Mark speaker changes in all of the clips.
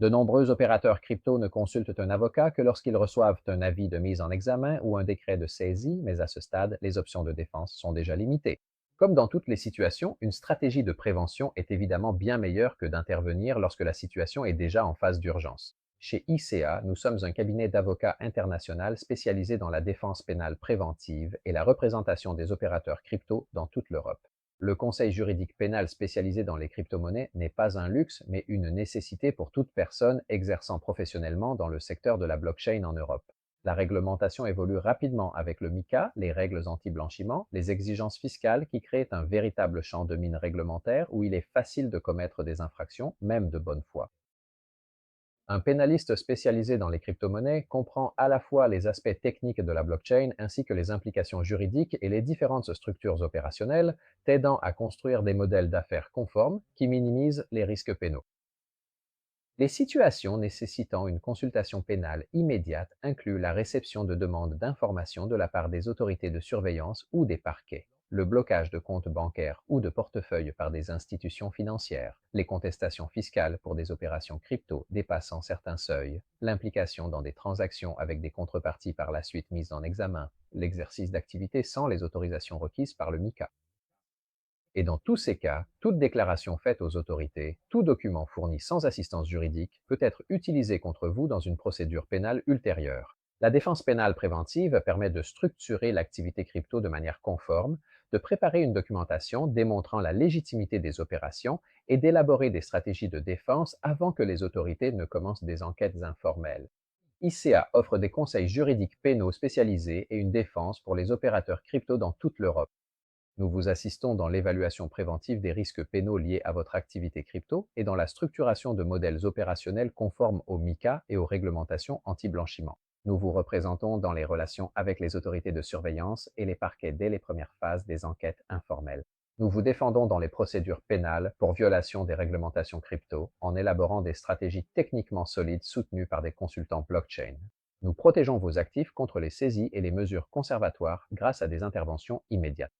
Speaker 1: De nombreux opérateurs crypto ne consultent un avocat que lorsqu'ils reçoivent un avis de mise en examen ou un décret de saisie, mais à ce stade, les options de défense sont déjà limitées. Comme dans toutes les situations, une stratégie de prévention est évidemment bien meilleure que d'intervenir lorsque la situation est déjà en phase d'urgence. Chez ICA, nous sommes un cabinet d'avocats international spécialisé dans la défense pénale préventive et la représentation des opérateurs crypto dans toute l'Europe. Le conseil juridique pénal spécialisé dans les crypto-monnaies n'est pas un luxe, mais une nécessité pour toute personne exerçant professionnellement dans le secteur de la blockchain en Europe. La réglementation évolue rapidement avec le MiCA, les règles anti-blanchiment, les exigences fiscales qui créent un véritable champ de mine réglementaire où il est facile de commettre des infractions, même de bonne foi. Un pénaliste spécialisé dans les crypto-monnaies comprend à la fois les aspects techniques de la blockchain ainsi que les implications juridiques et les différentes structures opérationnelles, t'aidant à construire des modèles d'affaires conformes qui minimisent les risques pénaux. Les situations nécessitant une consultation pénale immédiate incluent la réception de demandes d'informations de la part des autorités de surveillance ou des parquets, le blocage de comptes bancaires ou de portefeuilles par des institutions financières, les contestations fiscales pour des opérations crypto dépassant certains seuils, l'implication dans des transactions avec des contreparties par la suite mises en examen, l'exercice d'activités sans les autorisations requises par le MiCA. Et dans tous ces cas, toute déclaration faite aux autorités, tout document fourni sans assistance juridique peut être utilisé contre vous dans une procédure pénale ultérieure. La défense pénale préventive permet de structurer l'activité crypto de manière conforme, de préparer une documentation démontrant la légitimité des opérations et d'élaborer des stratégies de défense avant que les autorités ne commencent des enquêtes informelles. ICA offre des conseils juridiques pénaux spécialisés et une défense pour les opérateurs crypto dans toute l'Europe. Nous vous assistons dans l'évaluation préventive des risques pénaux liés à votre activité crypto et dans la structuration de modèles opérationnels conformes au MiCA et aux réglementations anti-blanchiment. Nous vous représentons dans les relations avec les autorités de surveillance et les parquets dès les premières phases des enquêtes informelles. Nous vous défendons dans les procédures pénales pour violation des réglementations crypto en élaborant des stratégies techniquement solides soutenues par des consultants blockchain. Nous protégeons vos actifs contre les saisies et les mesures conservatoires grâce à des interventions immédiates.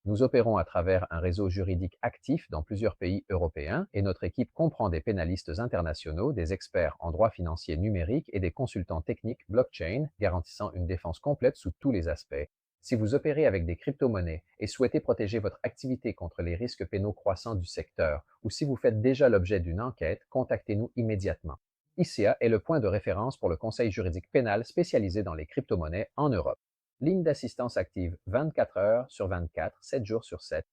Speaker 1: Nous opérons à travers un réseau juridique actif dans plusieurs pays européens et notre équipe comprend des pénalistes internationaux, des experts en droit financier numérique et des consultants techniques blockchain garantissant une défense complète sous tous les aspects. Si vous opérez avec des crypto-monnaies et souhaitez protéger votre activité contre les risques pénaux croissants du secteur ou si vous faites déjà l'objet d'une enquête, contactez-nous immédiatement. ICA est le point de référence pour le conseil juridique pénal spécialisé dans les crypto-monnaies en Europe. Ligne d'assistance active 24 heures sur 24, 7 jours sur 7.